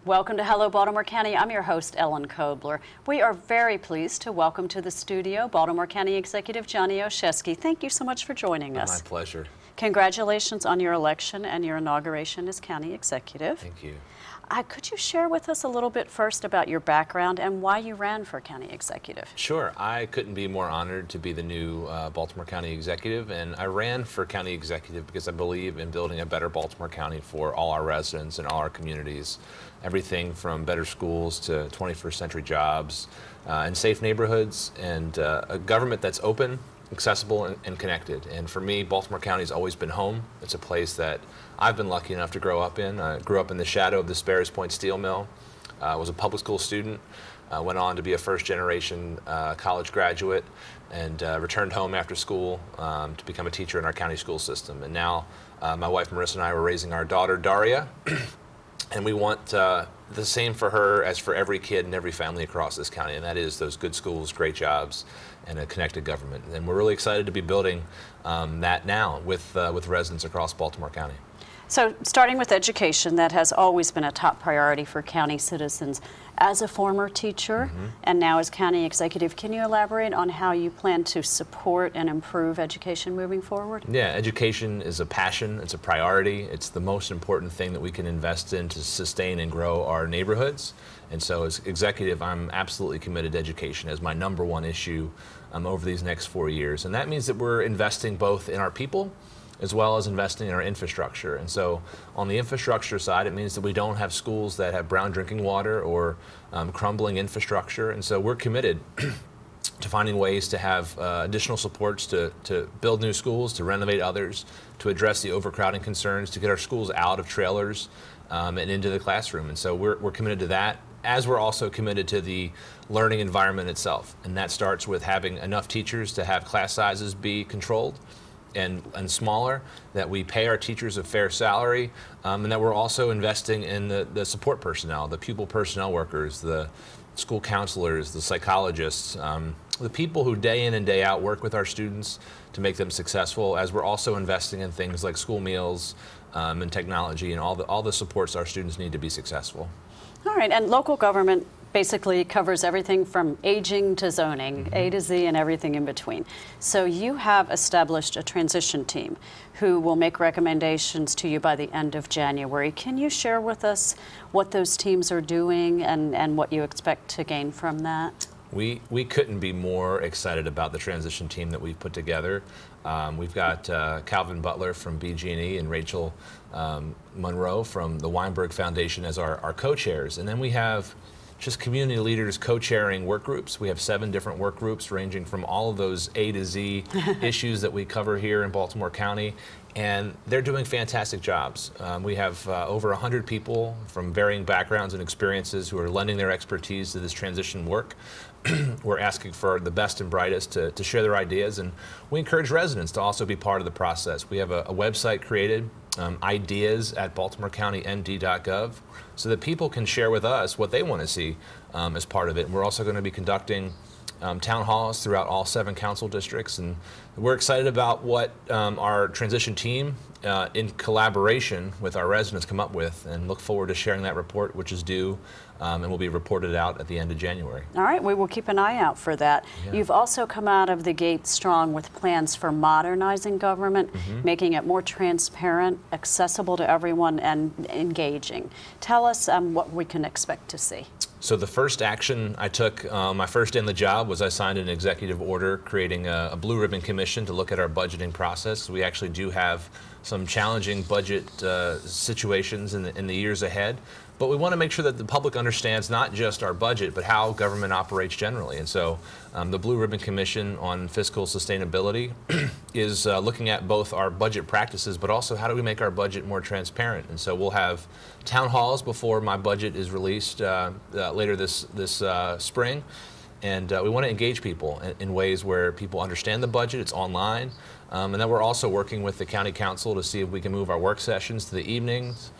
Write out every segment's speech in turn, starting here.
Welcome to Hello Baltimore County. I'm your host, Ellen Kobler. We are very pleased to welcome to the studio Baltimore County Executive Johnny Olszewski. Thank you so much for joining us. My pleasure. Congratulations on your election and your inauguration as County Executive. Thank you. Could you share with us a little bit first about your background and why you ran for County Executive? Sure. I couldn't be more honored to be the new Baltimore County Executive, and I ran for County Executive because I believe in building a better Baltimore County for all our residents and all our communities. Everything from better schools to 21st century jobs and safe neighborhoods and a government that's open, accessible, and connected. And for me, Baltimore County has always been home. It's a place that I've been lucky enough to grow up in. I grew up in the shadow of the Sparrows Point Steel Mill. I was a public school student, went on to be a first-generation college graduate, and returned home after school to become a teacher in our county school system. And now my wife Marissa and I were raising our daughter Daria, and we want the same for her as for every kid and every family across this county, and that is those good schools, great jobs, and a connected government. And we're really excited to be building that now with residents across Baltimore County. So starting with education, that has always been a top priority for county citizens. As a former teacher and now as county executive, can you elaborate on how you plan to support and improve education moving forward? Yeah, education is a passion, it's a priority, it's the most important thing that we can invest in to sustain and grow our neighborhoods. And so as executive, I'm absolutely committed to education as my #1 issue over these next 4 years. And that means that we're investing both in our people as well as investing in our infrastructure. And so on the infrastructure side, it means that we don't have schools that have brown drinking water or crumbling infrastructure. And so we're committed to finding ways to have additional supports to build new schools, to renovate others, to address the overcrowding concerns, to get our schools out of trailers and into the classroom. And so we're committed to that, as we're also committed to the learning environment itself. And that starts with having enough teachers to have class sizes be controlled and smaller, that we pay our teachers a fair salary, and that we're also investing in the support personnel, the pupil personnel workers, the school counselors, the psychologists, the people who day in and day out work with our students to make them successful, as we're also investing in things like school meals and technology and all the supports our students need to be successful. All right, and local government basically covers everything from aging to zoning, A to Z and everything in between. So you have established a transition team who will make recommendations to you by the end of January. Can you share with us what those teams are doing and what you expect to gain from that? We couldn't be more excited about the transition team that we've put together. We've got Calvin Butler from BG&E and Rachel Monroe from the Weinberg Foundation as our co-chairs. And then we have just community leaders co-chairing work groups. We have 7 different work groups ranging from all of those A to Z issues that we cover here in Baltimore County, and they're doing fantastic jobs. We have over 100 people from varying backgrounds and experiences who are lending their expertise to this transition work. We're asking for the best and brightest to share their ideas, and we encourage residents to also be part of the process. We have a website created, ideas@baltimorecountynd.gov, so that people can share with us what they want to see as part of it. And we're also going to be conducting town halls throughout all 7 council districts, and we're excited about what our transition team in collaboration with our residents come up with, and look forward to sharing that report, which is due and will be reported out at the end of January. All right, we will keep an eye out for that. Yeah. You've also come out of the gate strong with plans for modernizing government, making it more transparent, accessible to everyone, and engaging. Tell us what we can expect to see. So the first action I took, my first day in the job, was I signed an executive order creating a blue ribbon commission to look at our budgeting process. We actually do have some challenging budget situations in the years ahead, but we want to make sure that the public understands not just our budget, but how government operates generally. And so the Blue Ribbon Commission on Fiscal Sustainability is looking at both our budget practices, but also how do we make our budget more transparent. And so we'll have town halls before my budget is released later this spring. And we want to engage people in ways where people understand the budget. It's online. And then we're also working with the county council to see if we can move our work sessions to the evenings,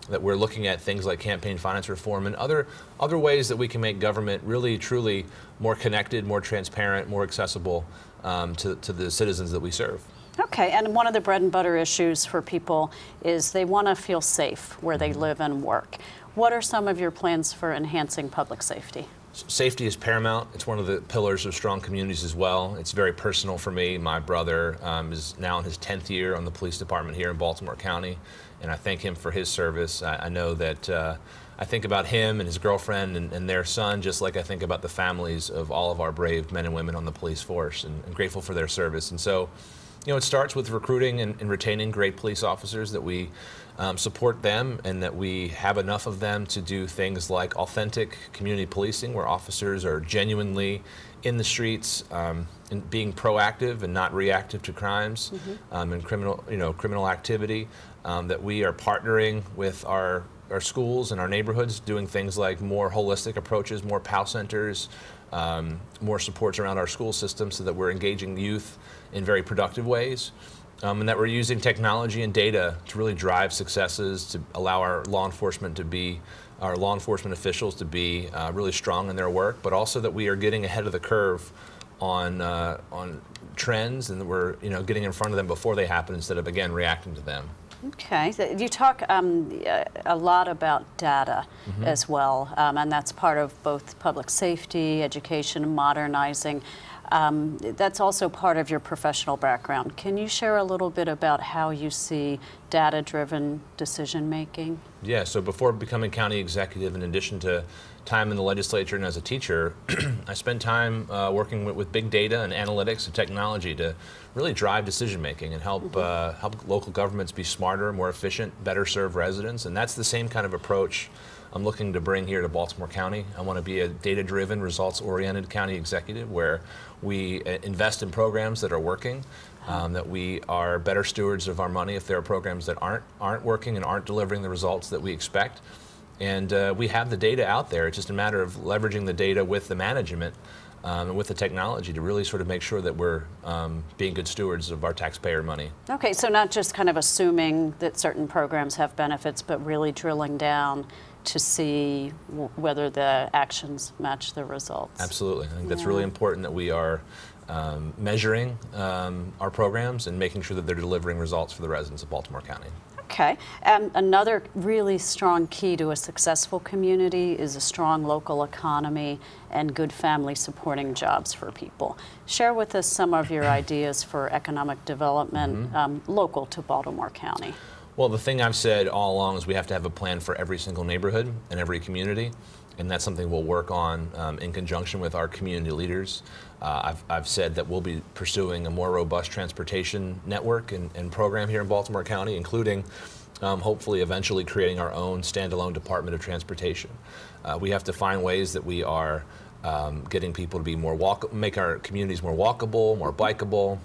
that we're looking at things like campaign finance reform and other ways that we can make government really, truly more connected, more transparent, more accessible to the citizens that we serve. Okay, and one of the bread and butter issues for people is they want to feel safe where they live and work. What are some of your plans for enhancing public safety? Safety is paramount. It's one of the pillars of strong communities as well. It's very personal for me. My brother is now in his 10th year on the police department here in Baltimore County, and I thank him for his service. I know that I think about him and his girlfriend and their son just like I think about the families of all of our brave men and women on the police force, and I'm grateful for their service. And so, it starts with recruiting and retaining great police officers, that we support them and that we have enough of them to do things like authentic community policing, where officers are genuinely in the streets and being proactive and not reactive to crimes and criminal activity. That we are partnering with our schools and our neighborhoods, doing things like more holistic approaches, more POW centers, more supports around our school system, so that we're engaging youth in very productive ways, and that we're using technology and data to really drive successes, to allow our law enforcement officials to be really strong in their work, but also that we are getting ahead of the curve on trends, and that we're getting in front of them before they happen, instead of again reacting to them. Okay, so you talk a lot about data as well, and that's part of both public safety, education, modernizing. That's also part of your professional background. Can you share a little bit about how you see data-driven decision-making? Yeah, so before becoming county executive, in addition to time in the legislature and as a teacher, I spent time working with big data and analytics and technology to really drive decision-making and help local governments be smarter, more efficient, better serve residents. And that's the same kind of approach I'm looking to bring here to Baltimore County. I want to be a data-driven, results-oriented county executive, where we invest in programs that are working, that we are better stewards of our money if there are programs that aren't working and aren't delivering the results that we expect. And we have the data out there. It's just a matter of leveraging the data with the management and with the technology to really sort of make sure that we're being good stewards of our taxpayer money. Okay, so not just kind of assuming that certain programs have benefits, but really drilling down to see whether the actions match the results. Absolutely. I think that's really important, that we are measuring our programs and making sure that they're delivering results for the residents of Baltimore County. Okay. Another really strong key to a successful community is a strong local economy and good family supporting jobs for people. Share with us some of your ideas for economic development local to Baltimore County. Well, the thing I've said all along is we have to have a plan for every single neighborhood and every community, and that's something we'll work on in conjunction with our community leaders. I've said that we'll be pursuing a more robust transportation network and program here in Baltimore County, including hopefully eventually creating our own standalone Department of Transportation. We have to find ways that we are getting people to be make our communities more walkable, more bikeable,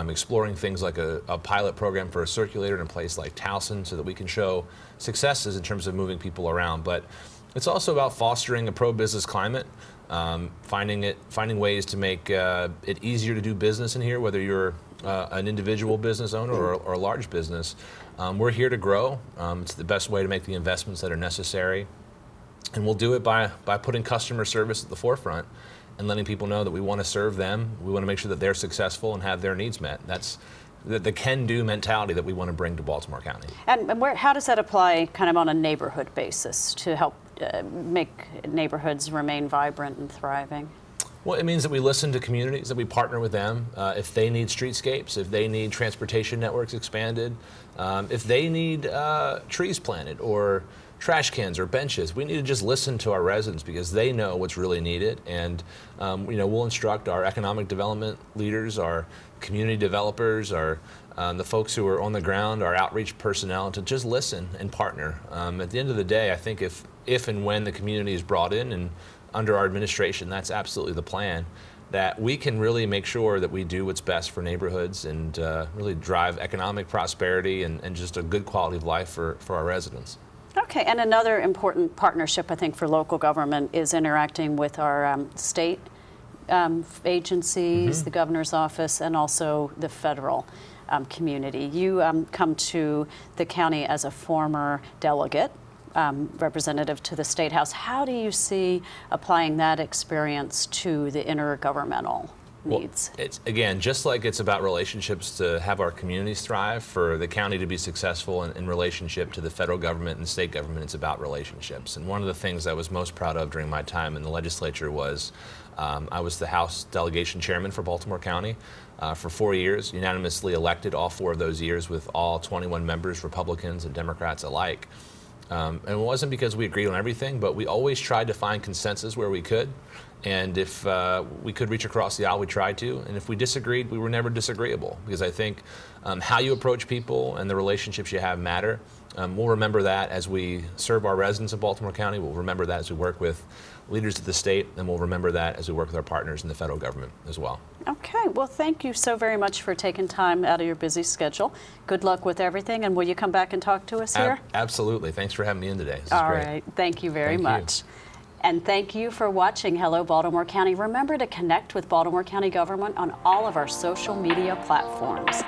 exploring things like a pilot program for a circulator in a place like Towson, so that we can show successes in terms of moving people around. But it's also about fostering a pro-business climate, finding ways to make it easier to do business in here, whether you're an individual business owner or a large business. We're here to grow. It's the best way to make the investments that are necessary. And we'll do it by putting customer service at the forefront and letting people know that we want to serve them. We want to make sure that they're successful and have their needs met. That's the can-do mentality that we want to bring to Baltimore County. And how does that apply kind of on a neighborhood basis to help make neighborhoods remain vibrant and thriving? Well, it means that we listen to communities, that we partner with them. If they need streetscapes, if they need transportation networks expanded, if they need trees planted or trash cans or benches, we need to just listen to our residents, because they know what's really needed. And we'll instruct our economic development leaders, our community developers, our the folks who are on the ground, our outreach personnel, to just listen and partner. At the end of the day, I think if and when the community is brought in and under our administration, that's absolutely the plan, that we can really make sure that we do what's best for neighborhoods and really drive economic prosperity and just a good quality of life for our residents. Okay, and another important partnership, I think, for local government is interacting with our state agencies, the governor's office, and also the federal community. You come to the county as a former delegate, representative to the State House. How do you see applying that experience to the intergovernmental needs. Well, it's, again, just like it's about relationships to have our communities thrive, for the county to be successful in relationship to the federal government and state government, it's about relationships. And one of the things I was most proud of during my time in the legislature was I was the House delegation chairman for Baltimore County for 4 years, unanimously elected all 4 of those years with all 21 members, Republicans and Democrats alike. And it wasn't because we agreed on everything, but we always tried to find consensus where we could. And if we could reach across the aisle, we tried to. And if we disagreed, we were never disagreeable. Because I think how you approach people and the relationships you have matter. We'll remember that as we serve our residents of Baltimore County. We'll remember that as we work with leaders of the state. And we'll remember that as we work with our partners in the federal government as well. Okay. Well, thank you so very much for taking time out of your busy schedule. Good luck with everything. And will you come back and talk to us here? Absolutely. Thanks for having me in today. This is All great. right. Thank you very much. You. And thank you for watching Hello Baltimore County. Remember to connect with Baltimore County government on all of our social media platforms.